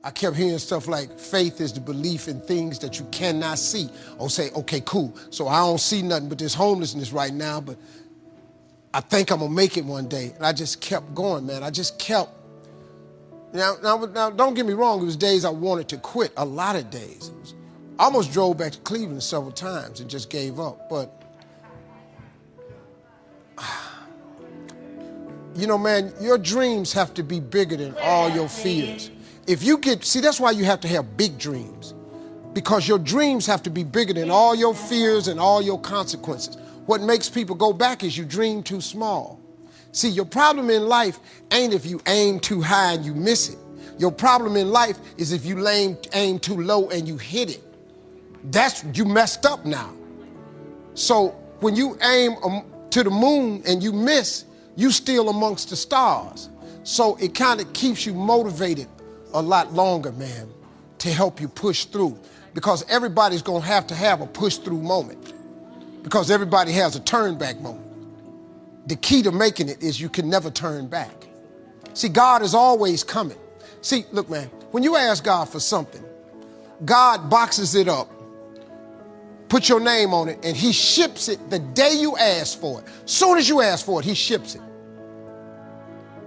I kept hearing stuff like faith is the belief in things that you cannot see. Or say, okay, cool. So I don't see nothing but this homelessness right now, but I think I'm gonna make it one day. And I just kept going, man. I just kept. Now, don't get me wrong. It was days I wanted to quit, a lot of days. I almost drove back to Cleveland several times and just gave up. But, you know, man, your dreams have to be bigger than all your fears. If you see, that's why you have to have big dreams, because your dreams have to be bigger than all your fears and all your consequences. What makes people go back is you dream too small. See, your problem in life ain't if you aim too high and you miss it. Your problem in life is if you aim too low and you hit it. You messed up now. So when you aim to the moon and you miss, you still amongst the stars. So it kind of keeps you motivated a lot longer, man, to help you push through. Because everybody's gonna have to have a push through moment. Because everybody has a turn back moment. The key to making it is you can never turn back. See, God is always coming. See, look, man, when you ask God for something, God boxes it up, put your name on it, and he ships it the day you ask for it. Soon as you ask for it, he ships it.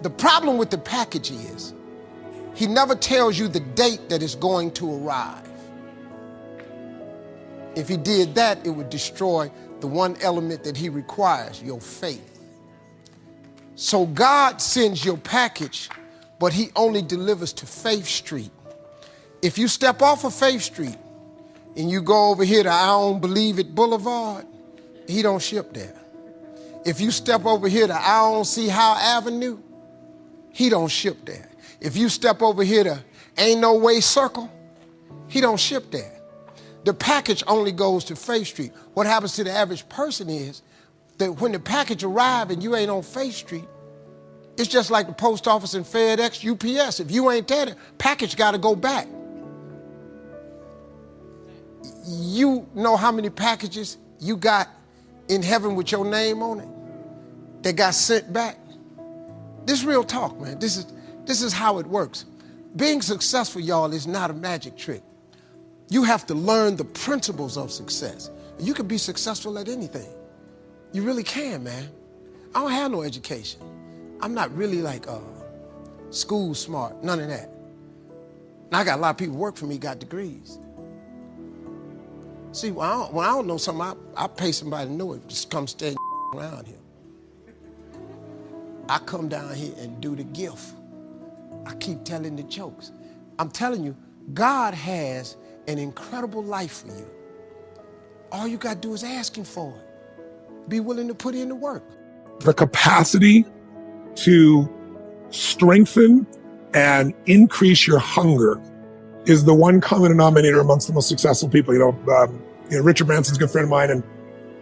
The problem with the package is, he never tells you the date that it's going to arrive. If he did that, it would destroy the one element that he requires, your faith. So God sends your package, but he only delivers to Faith Street. If you step off of Faith Street and you go over here to I Don't Believe It Boulevard, he don't ship there. If you step over here to I Don't See How Avenue, he don't ship there. If you step over here to Ain't No Way Circle, he don't ship there. The package only goes to Faith Street. What happens to the average person is that when the package arrives and you ain't on Faith Street, it's just like the post office and FedEx, UPS. If you ain't there, the package got to go back. You know how many packages you got in heaven with your name on it that got sent back? This is real talk, man. This is how it works. Being successful, y'all, is not a magic trick. You have to learn the principles of success. You can be successful at anything. You really can, man. I don't have no education. I'm not really like school smart, none of that. And I got a lot of people work for me, got degrees. See, when I don't know something, I pay somebody to know it. Just come stand around here. I come down here and do the gift. I keep telling the jokes. I'm telling you, God has an incredible life for you. All you got to do is ask him for it. Be willing to put in the work. The capacity to strengthen and increase your hunger is the one common denominator amongst the most successful people. Richard Branson's a good friend of mine, and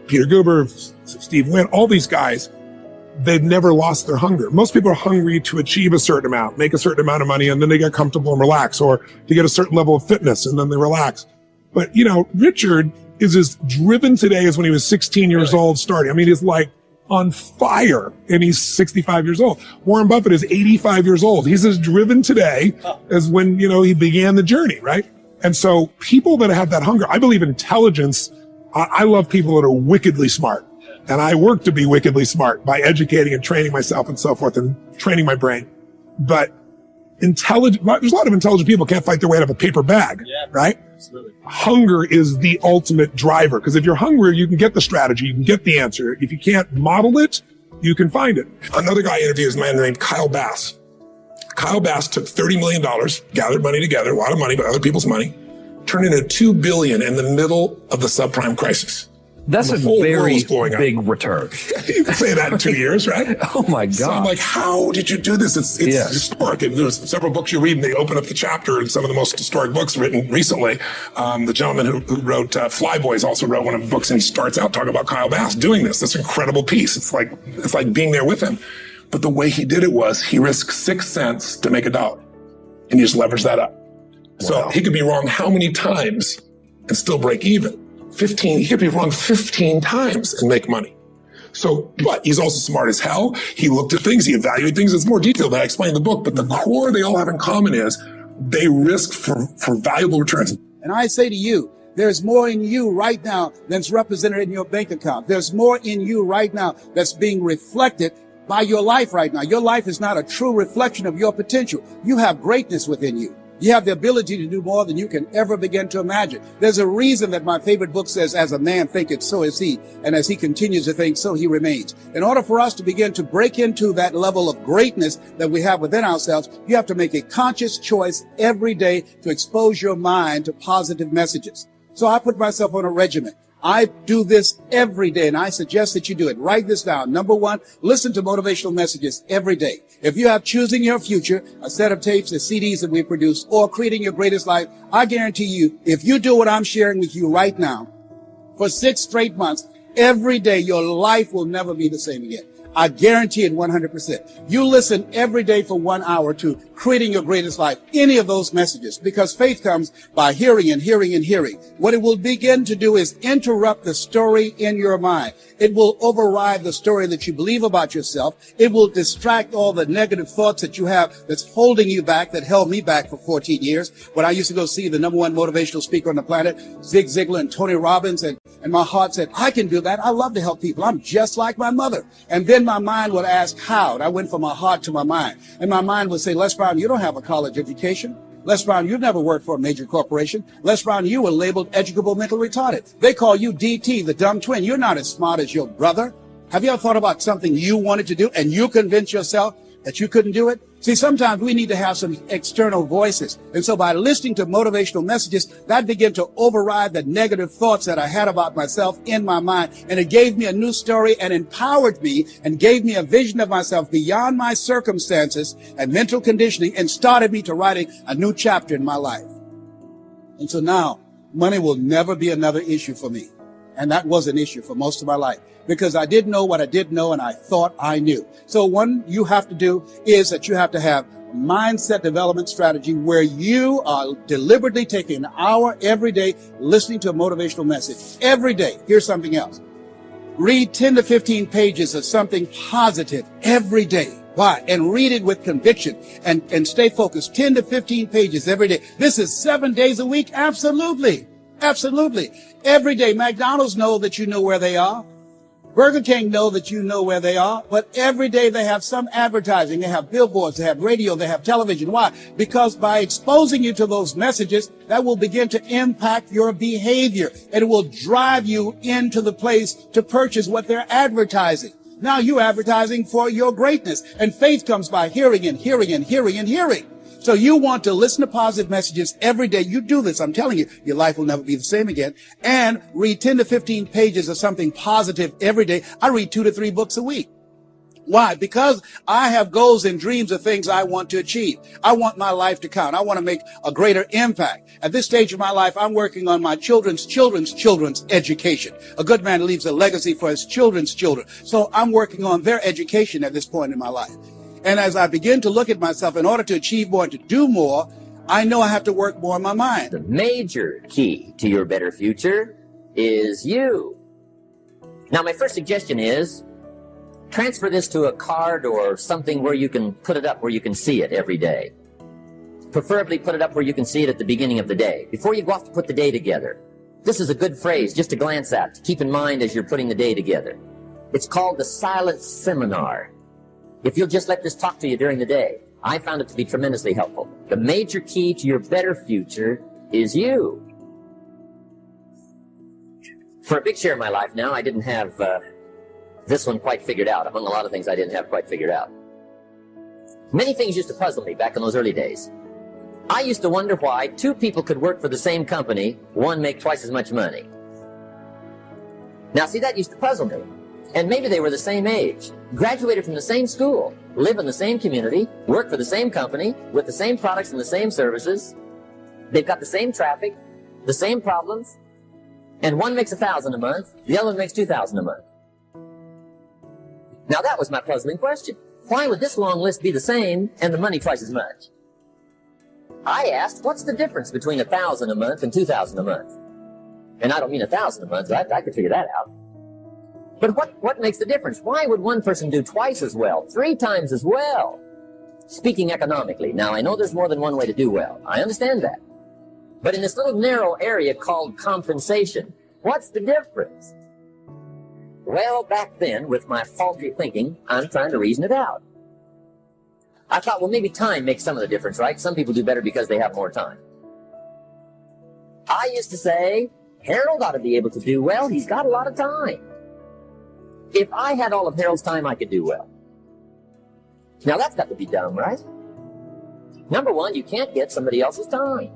Peter Guber, Steve Wynn, all these guys, they've never lost their hunger. Most people are hungry to achieve a certain amount, make a certain amount of money, and then they get comfortable and relax, or to get a certain level of fitness and then they relax. But, Richard is as driven today as when he was 16 years old starting. I mean, he's like on fire, and he's 65 years old. Warren Buffett is 85 years old. He's as driven today as when, he began the journey, right? And so people that have that hunger, I believe intelligence, I love people that are wickedly smart. And I work to be wickedly smart by educating and training myself and so forth and training my brain. But there's a lot of intelligent people can't fight their way out of a paper bag, right? Absolutely. Hunger is the ultimate driver. Because if you're hungry, you can get the strategy, you can get the answer. If you can't model it, you can find it. Another guy I interviewed is a man named Kyle Bass. Kyle Bass took $30 million, gathered money together, a lot of money, but other people's money, turned into $2 billion in the middle of the subprime crisis. That's a very big return. You can say that in 2 years, right? Oh my God. So I'm like, how did you do this? It's historic. There's several books you read and they open up the chapter, and some of the most historic books written recently. The gentleman who wrote Flyboys also wrote one of the books, and he starts out talking about Kyle Bass doing this incredible piece. It's like being there with him. But the way he did it was he risked 6 cents to make $1, and he just leveraged that up. Wow. So he could be wrong how many times and still break even? 15, he could be wrong 15 times and make money. So, but he's also smart as hell. He looked at things, he evaluated things. It's more detailed than I explained in the book, but the core they all have in common is they risk for valuable returns. And I say to you, there's more in you right now than's represented in your bank account. There's more in you right now that's being reflected by your life right now. Your life is not a true reflection of your potential. You have greatness within you. You have the ability to do more than you can ever begin to imagine. There's a reason that my favorite book says, as a man thinketh, so is he. And as he continues to think, so he remains. In order for us to begin to break into that level of greatness that we have within ourselves, you have to make a conscious choice every day to expose your mind to positive messages. So I put myself on a regimen. I do this every day, and I suggest that you do it. Write this down. Number one, listen to motivational messages every day. If you have Choosing Your Future, a set of tapes, the CDs that we produce, or Creating Your Greatest Life, I guarantee you, if you do what I'm sharing with you right now, for 6 straight months, every day, your life will never be the same again. I guarantee it 100%. You listen every day for 1 hour to Creating Your Greatest Life, any of those messages, because faith comes by hearing and hearing and hearing. What it will begin to do is interrupt the story in your mind. It will override the story that you believe about yourself. It will distract all the negative thoughts that you have that's holding you back, that held me back for 14 years. When I used to go see the #1 motivational speaker on the planet, Zig Ziglar and Tony Robbins, and my heart said, I can do that. I love to help people. I'm just like my mother. And then my mind would ask how. And I went from my heart to my mind. And my mind would say, Les Brown, you don't have a college education. Les Brown, you've never worked for a major corporation. Les Brown, you were labeled educable mental retarded. They call you DT, the dumb twin. You're not as smart as your brother. Have you ever thought about something you wanted to do and you convinced yourself that you couldn't do it? See, sometimes we need to have some external voices. And so by listening to motivational messages, that began to override the negative thoughts that I had about myself in my mind. And it gave me a new story and empowered me and gave me a vision of myself beyond my circumstances and mental conditioning and started me to writing a new chapter in my life. And so now money will never be another issue for me. And that was an issue for most of my life because I didn't know what I didn't know and I thought I knew. So one you have to do is that you have to have mindset development strategy where you are deliberately taking an hour every day listening to a motivational message. Every day. Here's something else. Read 10 to 15 pages of something positive every day. Why? And read it with conviction and stay focused. 10 to 15 pages every day. This is 7 days a week. Absolutely. Absolutely. Every day, McDonald's know that you know where they are. Burger King know that you know where they are. But every day they have some advertising. They have billboards, they have radio, they have television. Why? Because by exposing you to those messages, that will begin to impact your behavior. And it will drive you into the place to purchase what they're advertising. Now you're advertising for your greatness. And faith comes by hearing and hearing and hearing and hearing. So you want to listen to positive messages every day. You do this. I'm telling you, your life will never be the same again. And read 10 to 15 pages of something positive every day. I read 2 to 3 books a week. Why? Because I have goals and dreams of things I want to achieve. I want my life to count. I want to make a greater impact. At this stage of my life, I'm working on my children's education. A good man leaves a legacy for his children's children. So I'm working on their education at this point in my life. And as I begin to look at myself, in order to achieve more and to do more, I know I have to work more in my mind. The major key to your better future is you. Now, my first suggestion is transfer this to a card or something where you can put it up where you can see it every day. Preferably put it up where you can see it at the beginning of the day, before you go off to put the day together. This is a good phrase just to glance at, to keep in mind as you're putting the day together. It's called the silent seminar. If you'll just let this talk to you during the day, I found it to be tremendously helpful. The major key to your better future is you. For a big share of my life now, I didn't have this one quite figured out, among a lot of things I didn't have quite figured out. Many things used to puzzle me back in those early days. I used to wonder why 2 people could work for the same company, one make twice as much money. Now, see, that used to puzzle me. And maybe they were the same age, graduated from the same school, live in the same community, work for the same company, with the same products and the same services. They've got the same traffic, the same problems, and one makes $1,000 a month, the other one makes $2,000 a month. Now that was my puzzling question. Why would this long list be the same and the money twice as much? I asked, what's the difference between $1,000 a month and $2,000 a month? And I don't mean $1,000 a month, I could figure that out. But what makes the difference? Why would one person do twice as well, 3 times as well? speaking economically. Now, I know there's more than one way to do well. I understand that. But in this little narrow area called compensation, what's the difference? Well, back then, with my faulty thinking, I'm trying to reason it out. I thought, well, maybe time makes some of the difference, right? Some people do better because they have more time. I used to say, Harold ought to be able to do well. He's got a lot of time. If I had all of Harold's time, I could do well. Now, that's got to be dumb, right? Number one, you can't get somebody else's time.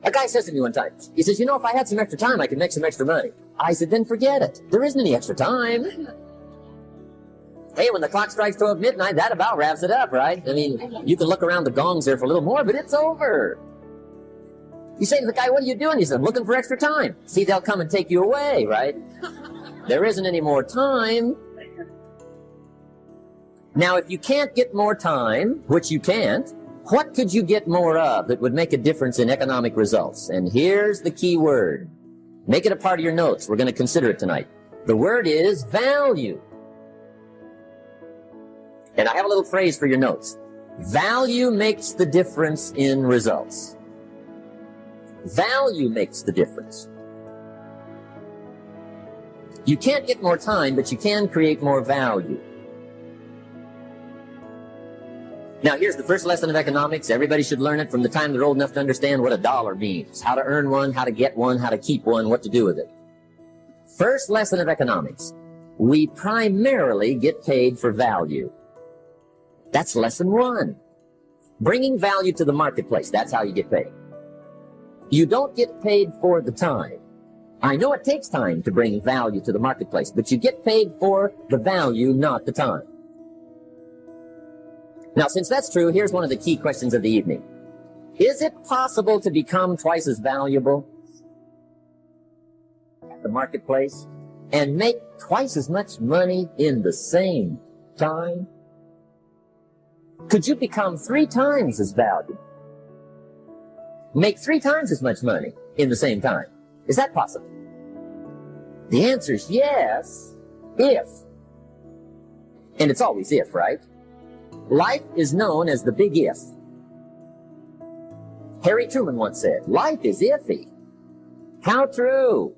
A guy says to me one time, he says, you know, if I had some extra time, I could make some extra money. I said, then forget it. There isn't any extra time. Hey, when the clock strikes 12 midnight, that about wraps it up, right? I mean, you can look around the gongs there for a little more, but it's over. You say to the guy, what are you doing? He said, I'm looking for extra time. See, they'll come and take you away, right? There isn't any more time. Now, if you can't get more time, which you can't, what could you get more of that would make a difference in economic results? And here's the key word. Make it a part of your notes. We're going to consider it tonight. The word is value. And I have a little phrase for your notes. Value makes the difference in results. Value makes the difference. You can't get more time, but you can create more value. Now, here's the first lesson of economics. Everybody should learn it from the time they're old enough to understand what a dollar means, how to earn one, how to get one, how to keep one, what to do with it. First lesson of economics. We primarily get paid for value. That's lesson one. Bringing value to the marketplace. That's how you get paid. You don't get paid for the time. I know it takes time to bring value to the marketplace, but you get paid for the value, not the time. Now, since that's true, here's one of the key questions of the evening. Is it possible to become twice as valuable at the marketplace and make twice as much money in the same time? Could you become 3 times as valuable? Make 3 times as much money in the same time? Is that possible? The answer is yes, if. And it's always if, right? Life is known as the big if. Harry Truman once said, life is iffy. How true.